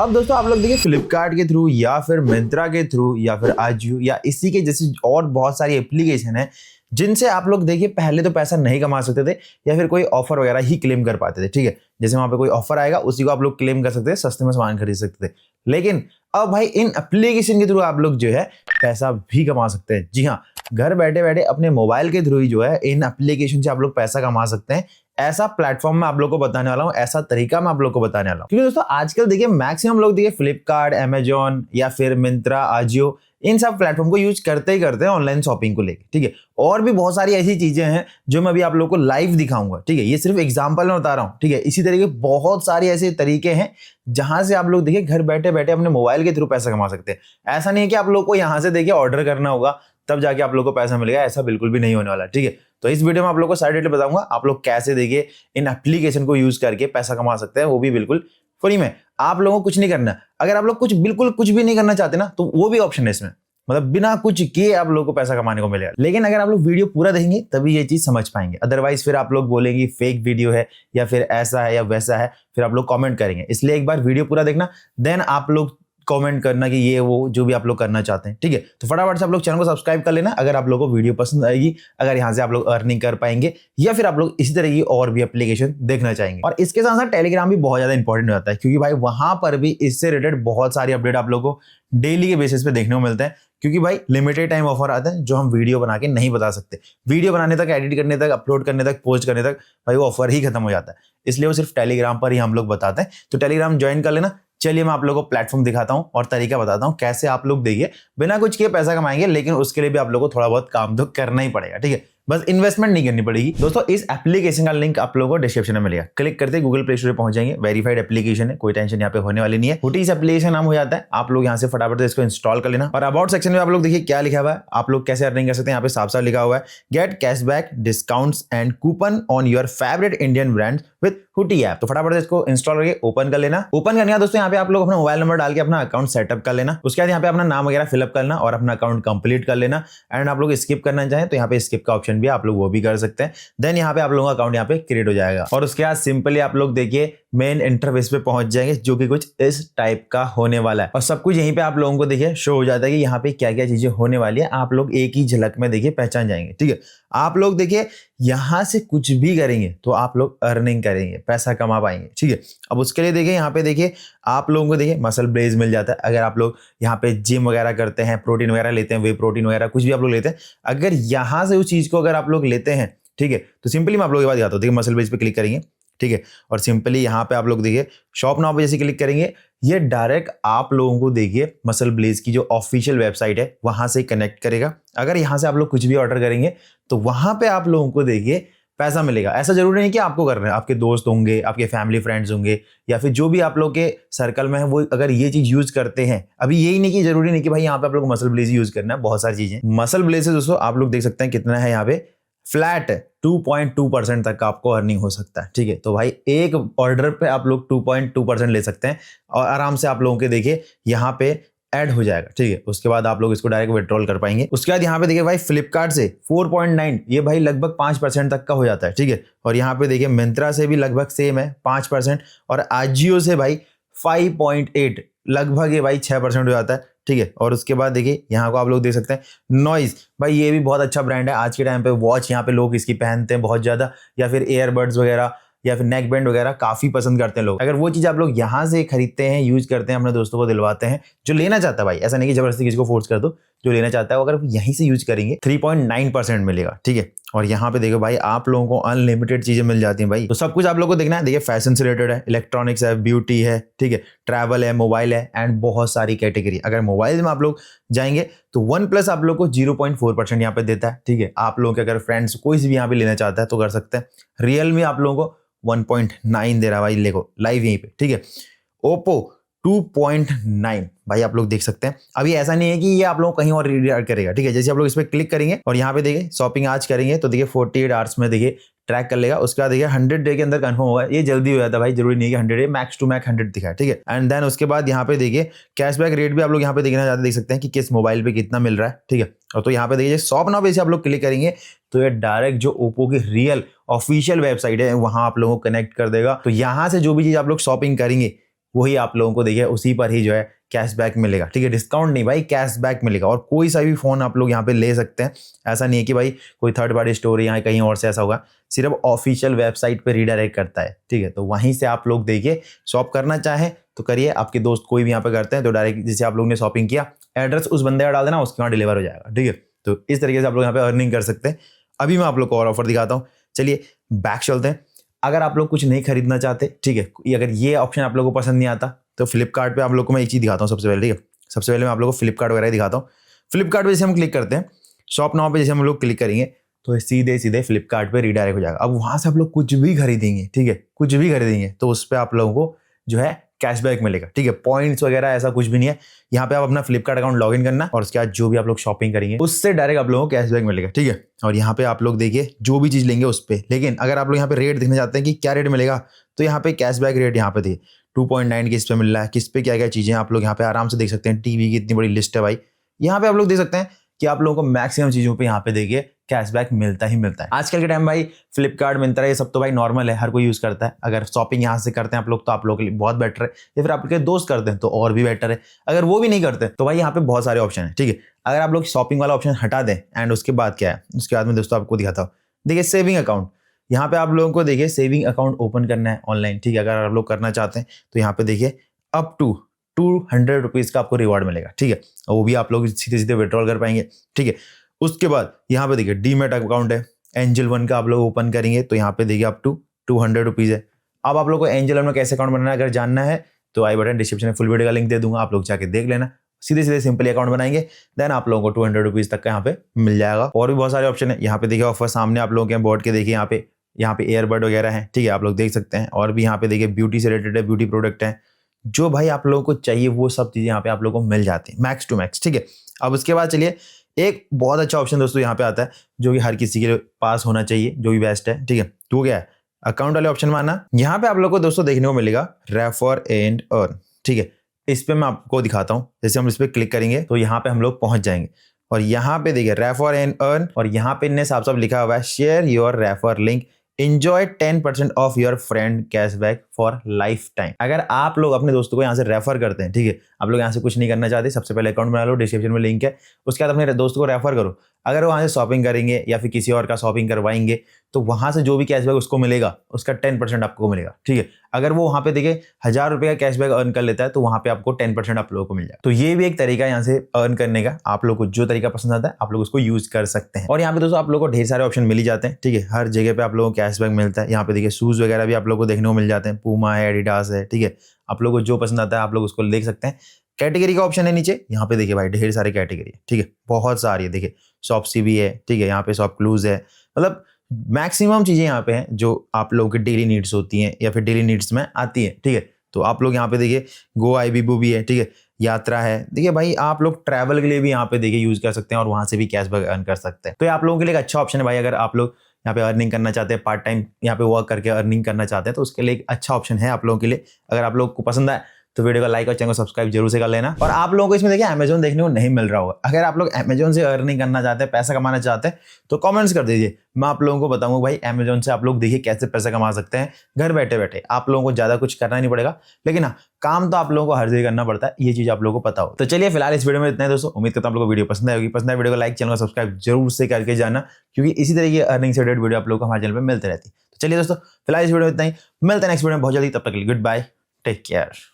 अब दोस्तों आप लोग देखिए फ्लिपकार्ट के थ्रू या फिर मिंत्रा के थ्रू या फिर आजियो या इसी के जैसे और बहुत सारी एप्लीकेशन है जिनसे आप लोग देखिए पहले तो पैसा नहीं कमा सकते थे या फिर कोई ऑफर वगैरह ही क्लेम कर पाते थे। ठीक है, जैसे वहां पे कोई ऑफर आएगा उसी को आप लोग क्लेम कर सकते थे, सस्ते में सामान खरीद सकते थे। लेकिन अब भाई इन एप्लीकेशन के थ्रू आप लोग जो है पैसा भी कमा सकते हैं। जी हाँ, घर बैठे बैठे अपने मोबाइल के थ्रू ही जो है इन एप्लीकेशन से आप लोग पैसा कमा सकते हैं। ऐसा प्लेटफॉर्म मैं आप लोग को बताने वाला हूं, ऐसा तरीका मैं आप लोग को बताने वाला हूं। क्योंकि दोस्तों आजकल देखिए मैक्सिमम लोग देखिए फ्लिपकार्ट, अमेजॉन या फिर मिंत्रा, आजियो इन सब प्लेटफॉर्म को यूज करते ही करते हैं ऑनलाइन शॉपिंग को लेकर। ठीक है, और भी बहुत सारी ऐसी चीजें हैं जो मैं अभी आप लोगों को लाइव दिखाऊंगा। ठीक है, ये सिर्फ एग्जांपल में बता रहा हूं। ठीक है, इसी तरीके बहुत सारे ऐसे तरीके हैं जहां से आप लोग देखिए घर बैठे बैठे अपने मोबाइल के थ्रू पैसा कमा सकते हैं। ऐसा नहीं है कि आप लोग को यहां से देखिए ऑर्डर करना होगा तब जाके आप लोग को पैसा मिलेगा, ऐसा बिल्कुल भी नहीं होने वाला। ठीक है, तो इस वीडियो में आप लोग को सारी डिटेल बताऊंगा आप लोग कैसे देखिए इन एप्लीकेशन को यूज करके पैसा कमा सकते हैं, वो भी बिल्कुल फ्री में। आप लोगों को कुछ नहीं करना। अगर आप लोग बिल्कुल कुछ भी नहीं करना चाहते ना तो वो भी ऑप्शन है इसमें, मतलब बिना कुछ किए आप लोगों को पैसा कमाने को मिलेगा। लेकिन अगर आप लोग वीडियो पूरा देखेंगे तभी ये चीज समझ पाएंगे, अदरवाइज फिर आप लोग बोलेंगे फेक वीडियो है या फिर ऐसा है या वैसा है, फिर आप लोग कमेंट करेंगे। इसलिए एक बार वीडियो पूरा देखना, देन आप लोग कमेंट करना कि ये वो जो भी आप लोग करना चाहते हैं। ठीक है, तो फटाफट से आप लोग चैनल को सब्सक्राइब कर लेना अगर आप लोगों को वीडियो पसंद आएगी, अगर यहाँ से आप लोग अर्निंग कर पाएंगे या फिर आप लोग इसी तरह की और भी एप्लीकेशन देखना चाहेंगे। और इसके साथ साथ टेलीग्राम भी बहुत ज्यादा इंपॉर्टेंट हो जाता है, क्योंकि भाई वहां पर भी इससे रिलेटेड बहुत सारी अपडेट आप लोग को डेली के बेसिस पे देखने को मिलते हैं। क्योंकि भाई लिमिटेड टाइम ऑफर आते हैं जो हम वीडियो बना के नहीं बता सकते। वीडियो बनाने तक, एडिट करने तक, अपलोड करने तक, पोस्ट करने तक भाई वो ऑफर ही खत्म हो जाता है। इसलिए वो सिर्फ टेलीग्राम पर ही हम लोग बताते हैं, तो टेलीग्राम ज्वाइन कर लेना। चलिए मैं आप लोगों को प्लेटफॉर्म दिखाता हूं और तरीका बताता हूं कैसे आप लोग देखिए बिना कुछ किए पैसा कमाएंगे। लेकिन उसके लिए भी आप लोगों को थोड़ा बहुत काम तो करना ही पड़ेगा। ठीक है, बस इन्वेस्टमेंट नहीं करनी पड़ेगी। दोस्तों इस एप्लीकेशन का लिंक आप लोगों को डिस्क्रिप्शन में मिलेगा, क्लिक करते गूगल प्ले स्टोर पे पहुंच जाएंगे। वेरीफाइड एप्लीकेशन है, कोई टेंशन यहाँ पे होने वाली नहीं है। हुटी इस एप्लीकेशन नाम हो जाता है। आप लोग यहाँ से फटाफट से इसको इंस्टॉल कर लेना। और अबाउट सेक्शन में आप लोग देखिए क्या लिखा हुआ है, आप लोग कैसे अर्निंग कर सकते हैं। यहाँ पे साफ साफ लिखा हुआ है get cashback, discounts and coupon on your favourite Indian brand with Hooti app. तो फटाफट से इसको इंस्टॉल करके ओपन कर लेना। ओपन करने का दोस्तों यहाँ पे आप लोग अपना मोबाइल नंबर डाल के अपना अकाउंट सेटअप कर लेना। उसके बाद यहाँ पे अपना नाम वगैरह फिलअप करना और अपना अकाउंट कंप्लीट कर लेना। एंड आप लोग स्किप करना चाहें तो यहाँ पे स्किप का ऑप्शन भी आप लोग वो भी कर सकते हैं। देन यहाँ पे आप लोगों का अकाउंट यहाँ पे क्रिएट हो जाएगा और उसके बाद सिंपली आप लोग देखिए मेन इंटरफेस पे पहुंच जाएंगे जो कि कुछ इस टाइप का होने वाला है। और सब कुछ यहीं पे आप लोगों को देखिए शो हो जाता है कि यहाँ पे क्या क्या चीजें होने वाली है। आप लोग एक ही झलक में देखिए पहचान जाएंगे। ठीक है, आप लोग देखिए यहां से कुछ भी करेंगे तो आप लोग अर्निंग करेंगे, पैसा कमा पाएंगे। ठीक है, अब उसके लिए देखिए यहाँ पे देखिए आप लोगों को देखिए मसल ब्लेज मिल जाता है। अगर आप लोग यहाँ पे जिम वगैरह करते हैं, प्रोटीन वगैरह लेते हैं, वे प्रोटीन वगैरह कुछ भी आप लोग लेते हैं, अगर यहाँ से उस चीज को अगर आप लोग लेते हैं, ठीक है, तो सिंपली मैं आप लोग ये बात दिखाता हूं। देखिए मसल ब्लेज पे क्लिक करेंगे, ठीक है, और सिंपली यहाँ पे आप लोग देखिए शॉप नाउ पे जैसे क्लिक करेंगे, ये डायरेक्ट आप लोगों को देखिए मसल ब्लेज की जो ऑफिशियल वेबसाइट है वहां से कनेक्ट करेगा। अगर यहाँ से आप लोग कुछ भी ऑर्डर करेंगे तो वहां पे आप लोगों को देखिए पैसा मिलेगा। ऐसा जरूरी नहीं कि आपको करना है, आपके दोस्त होंगे, आपके फैमिली फ्रेंड्स होंगे या फिर जो भी आप लोग के सर्कल में है वो अगर ये चीज यूज करते हैं। अभी यही नहीं कि जरूरी नहीं कि भाई यहाँ पे आप लोग मसल ब्लेज यूज करना है, बहुत सारी चीजें मसल ब्लेज से दोस्तों आप लोग देख सकते हैं कितना है यहाँ पे फ्लैट 2.2% तक का आपको अर्निंग हो सकता है। ठीक है, तो भाई एक ऑर्डर पे आप लोग 2.2% ले सकते हैं और आराम से आप लोगों के देखिए यहाँ पे ऐड हो जाएगा। ठीक है, उसके बाद आप लोग इसको डायरेक्ट विड्रॉल कर पाएंगे। उसके बाद यहाँ पे देखिए भाई फ्लिपकार्ट से 4.9 ये भाई लगभग 5% तक का हो जाता है। ठीक है, और यहाँ पे देखिए मिंत्रा से भी लगभग सेम है 5% और आजियो से भाई 5.8 लगभग ये भाई 6% हो जाता है। ठीक है, और उसके बाद देखिए यहाँ को आप लोग देख सकते हैं नॉइज, भाई ये भी बहुत अच्छा ब्रांड है। आज के टाइम पे वॉच यहाँ पे लोग इसकी पहनते हैं बहुत ज्यादा, या फिर एयरबड्स वगैरह या फिर नेक बैंड वगैरह काफी पसंद करते हैं लोग। अगर वो चीज आप लोग यहाँ से खरीदते हैं, यूज करते हैं, अपने दोस्तों को दिलवाते हैं, जो लेना चाहता है भाई, ऐसा नहीं कि जबरदस्ती किसी को फोर्स कर दो, जो लेना चाहता है वो अगर यहीं से यूज करेंगे 3.9% मिलेगा। ठीक है, और यहाँ पे देखो भाई आप लोगों को अनलिमिटेड चीजें मिल जाती हैं भाई। तो सब कुछ आप लोगों को देखना है। देखिए फैशन से रिलेटेड है, इलेक्ट्रॉनिक्स है, ब्यूटी है, ठीक है, ट्रैवल है, मोबाइल है एंड बहुत सारी कैटेगरी। अगर मोबाइल में आप लोग जाएंगे तो वन प्लस आप लोग को 0.4% यहाँ पे देता है। ठीक है, आप लोगों के अगर फ्रेंड्स कोई भी यहाँ पे लेना चाहता है तो कर सकते हैं। रियलमी आप लोगों को 1.9 दे रहा है भाई, देखो लाइव यहीं पे। ठीक है, ओप्पो 2.9 भाई आप लोग देख सकते हैं। अभी ऐसा नहीं है कि ये आप लोग कहीं और रीडायरेक्ट करेगा। ठीक है, जैसे आप लोग इस पर क्लिक करेंगे और यहाँ पे देखिए शॉपिंग आज करेंगे तो देखिए 48 आवर्स में देखिए ट्रैक कर लेगा। उसके बाद देखिए 100 डे के अंदर कंफर्म होगा। ये जल्दी हो जाता है भाई, जरूरी नहीं है कि 100 डे, मैक्स टू मैक्स 100 दिखा है। ठीक है, एंड देन उसके बाद यहाँ पे देखिए कैशबैक रेट भी आप लोग यहाँ पे देखना चाहते देख सकते हैं कि किस मोबाइल पे कितना मिल रहा है। ठीक है, और तो यहाँ पे देखिए शॉप नाउ पे आप लोग क्लिक करेंगे तो ये डायरेक्ट जो ओप्पो की रियल ऑफिशियल वेबसाइट है वहां आप लोगों को कनेक्ट कर देगा। तो यहाँ से जो भी चीज आप लोग शॉपिंग करेंगे वही आप लोगों को देखिए उसी पर ही जो है कैशबैक मिलेगा, ठीक है। डिस्काउंट नहीं भाई, कैशबैक मिलेगा। और कोई सा भी फ़ोन आप लोग यहाँ पे ले सकते हैं, ऐसा नहीं है कि भाई कोई थर्ड पार्टी स्टोर यहाँ कहीं और से ऐसा होगा, सिर्फ ऑफिशियल वेबसाइट पे रीडायरेक्ट करता है, ठीक है। तो वहीं से आप लोग देखिए शॉप करना चाहें तो करिए, आपके दोस्त कोई भी यहाँ पे करते हैं तो डायरेक्ट जैसे आप लोग ने शॉपिंग किया, एड्रेस उस बंदे का डाल देना, उसके वहाँ डिलीवर हो जाएगा, ठीक है। तो इस तरीके से आप लोग यहाँ पे अर्निंग कर सकते हैं। अभी मैं आप लोग को और ऑफर दिखाता हूँ, चलिए बैक चलते हैं। अगर आप लोग कुछ नहीं खरीदना चाहते, ठीक है, अगर ये ऑप्शन आप लोगों को पसंद नहीं आता तो फ्लिपकार्ट पे आप लोग को मैं एक चीज़ दिखाता हूँ सबसे पहले, ठीक है। सबसे पहले मैं आप लोगों को फ्लिपकार्ट वगैरह दिखाता हूँ। फ्लिपकार्ट पे जैसे हम क्लिक करते हैं, शॉप नाउ पे जैसे हम लोग क्लिक करेंगे तो सीधे सीधे फ्लिपकार्ट पे रीडायरेक्ट हो जाएगा। अब वहां से आप लोग कुछ भी खरीदेंगे, ठीक है, कुछ भी खरीदेंगे तो उस पर आप लोगों को जो है कैशबैक मिलेगा, ठीक है। पॉइंट्स वगैरह ऐसा कुछ भी नहीं है। यहाँ पे आप अपना फ्लिपकार्ट अकाउंट लॉगिन करना और उसके बाद जो भी आप लोग शॉपिंग करेंगे उससे डायरेक्ट आप लोगों को कैशबैक मिलेगा, ठीक है। और यहाँ पे आप लोग देखिए जो भी चीज लेंगे उस पर। लेकिन अगर आप लोग यहाँ पे रेट देखना चाहते हैं कि क्या रेट मिलेगा, तो यहाँ पे कैशबैक रेट यहाँ पे देखिए 2.9 किस पे मिल रहा है, किस पे क्या क्या चीजें आप लोग यहाँ पे आराम से देख सकते हैं। टीवी की इतनी बड़ी लिस्ट है भाई, यहाँ पे आप लोग देख सकते हैं कि आप लोगों को मैक्सिमम चीजों पे यहाँ पे देखिए कैशबैक मिलता ही मिलता है। आजकल के टाइम भाई फ्लिपकार्ट मिंत्रा ये सब तो भाई नॉर्मल है, हर कोई यूज करता है। अगर शॉपिंग यहाँ से करते हैं आप लोग तो आप लोगों के लिए बहुत बेटर है, या फिर आपके दोस्त करते हैं तो और भी बेटर है। अगर वो भी नहीं करते तो भाई यहाँ पे बहुत सारे ऑप्शन है, ठीक है। अगर आप लोग शॉपिंग वाला ऑप्शन हटा दें एंड उसके बाद क्या है, उसके बाद में दोस्तों आपको दिखाता हूँ। देखिए सेविंग अकाउंट, यहाँ पे आप लोगों को देखिए सेविंग अकाउंट ओपन करना है ऑनलाइन, ठीक है। अगर आप लोग करना चाहते हैं तो यहाँ पे देखिए अप टू 200 रुपीज का आपको रिवॉर्ड मिलेगा, ठीक है। और वो भी आप लोग सीधे सीधे विड्रॉल कर पाएंगे, ठीक है। उसके बाद यहाँ पे देखिए डीमेट अकाउंट है, एंजल वन का आप लोग ओपन करेंगे तो यहाँ पे देखिए अप टू 200 रुपीज है। अब आप लोग को एंजल वन में कैसे अकाउंट बनाना है अगर जानना है तो आई बटन डिस्क्रिप्शन में फुल वीडियो का लिंक दे दूंगा, आप लोग जाके देख लेना। सीधे सीधे सिंपली अकाउंट बनाएंगे, देन आप लोगों को 200 रुपीज तक का यहाँ पे मिल जाएगा। और भी बहुत सारे ऑप्शन है, यहाँ पे देखिए ऑफर सामने आप लोगों के बोर्ड के देखिए, यहाँ पे ईयरबड वगैरह है, ठीक है, आप लोग देख सकते हैं। और भी यहाँ पे देखिए ब्यूटी से रिलेटेड है, ब्यूटी प्रोडक्ट है, जो भाई आप लोगों को चाहिए वो सब चीजें यहाँ पे आप लोगों को मिल जाती है मैक्स टू मैक्स, ठीक है। अब उसके बाद चलिए एक बहुत अच्छा ऑप्शन दोस्तों यहाँ पे आता है जो कि हर किसी के पास होना चाहिए, जो भी बेस्ट है, ठीक है। तो क्या है, अकाउंट वाले ऑप्शन में आना। यहाँ पे आप लोग को दोस्तों देखने को मिलेगा रेफर एंड अर्न, ठीक है। इस पे मैं आपको दिखाता हूँ। जैसे हम इस पे क्लिक करेंगे तो यहाँ पे हम लोग पहुंच जाएंगे और यहाँ पे देखिए रेफर एंड अर्न, और यहाँ पे इनने साफ साफ लिखा हुआ है share your refer link, enjoy 10% of your friend cashback for life time. अगर आप लोग अपने दोस्तों को यहाँ से रेफर करते हैं, ठीक है, आप लोग यहाँ से कुछ नहीं करना चाहते, सबसे पहले अकाउंट बना लो, डिस्क्रिप्शन में लिंक है, उसके बाद अपने दोस्तों को रेफर करो। अगर वो वहाँ से शॉपिंग करेंगे या फिर किसी और का शॉपिंग करवाएंगे तो वहां से जो भी कैशबैक उसको मिलेगा उसका 10% आपको मिलेगा, ठीक है। अगर वो वहां पे देखिए 1000 रुपये का कैशबैक अर्न कर लेता है तो वहां पे आपको 10% आप लोगों को मिल जाए। तो ये भी एक तरीका है यहाँ से अर्न करने का। आप लोग को जो तरीका पसंद आता है आप लोग उसको यूज कर सकते हैं। और यहाँ पे दोस्तों आप लोग को ढेर सारे ऑप्शन मिल ही जाते हैं, ठीक है। हर जगह पे आप लोगों को कैशबैक मिलता है। यहाँ पे देखिए शूज वगैरह भी आप लोग को देखने को मिल जाते हैं, पूमा है, एडिडास है, ठीक है। आप लोग को जो पसंद आता है आप लोग उसको देख सकते हैं। कैटेगरी का ऑप्शन है नीचे, यहाँ पे देखिए भाई ढेर सारी कैटेगरी है, ठीक है, बहुत सारी है। देखिए शॉप सी भी है, ठीक है, यहाँ पे शॉप क्लूज है, मतलब मैक्सिमम चीजें यहाँ पे हैं जो आप लोगों की डेली नीड्स होती हैं या फिर डेली नीड्स में आती है, ठीक है। तो आप लोग यहाँ पे देखिए गो आईबीबू भी है, ठीक है, यात्रा है। देखिए भाई आप लोग ट्रैवल के लिए भी यहाँ पे देखिए यूज कर सकते हैं और वहां से भी कैशबैक अर्न कर सकते हैं। तो ये आप लोगों के लिए एक अच्छा ऑप्शन है भाई। अगर आप लोग यहाँ पे अर्निंग करना चाहते हैं, पार्ट टाइम यहाँ पे वर्क करके अर्निंग करना चाहते हैं तो उसके लिए एक अच्छा ऑप्शन है आप लोगों के लिए। अगर आप लोग को पसंद आए तो वीडियो को लाइक और चैनल को सब्सक्राइब जरूर से कर लेना। और आप लोगों को इसमें देखिए अमेजोन देखने को नहीं मिल रहा होगा। अगर आप लोग अमेजोन से अर्निंग करना चाहते हैं, पैसा कमाना चाहते हैं तो कमेंट्स कर दीजिए, मैं आप लोगों को बताऊंगा भाई अमेजोन से आप लोग देखिए कैसे पैसा कमा सकते हैं घर बैठे बैठे। आप लोगों को ज्यादा कुछ करना नहीं पड़ेगा, लेकिन हाँ काम तो आप लोगों को हर जगह करना पड़ता है, ये चीज आप लोगों को पता हो। तो चलिए फिलहाल इस वीडियो में इतना है दोस्तों। उम्मीद करता हूं आप लोगों को वीडियो पसंद आएगी। पसंद है वीडियो को लाइक, चैनल को सब्सक्राइब जरूर से करके जाना, क्योंकि इसी तरह की अर्निंग से रिलेटेड वीडियो आप लोगों को हमारे चैनल पर मिलते रहती है। तो चलिए दोस्तों फिलहाल इस वीडियो में इतना ही, मिलते हैं नेक्स्ट वीडियो में बहुत जल्दी, तब तक के लिए गुड बाय, टेक केयर।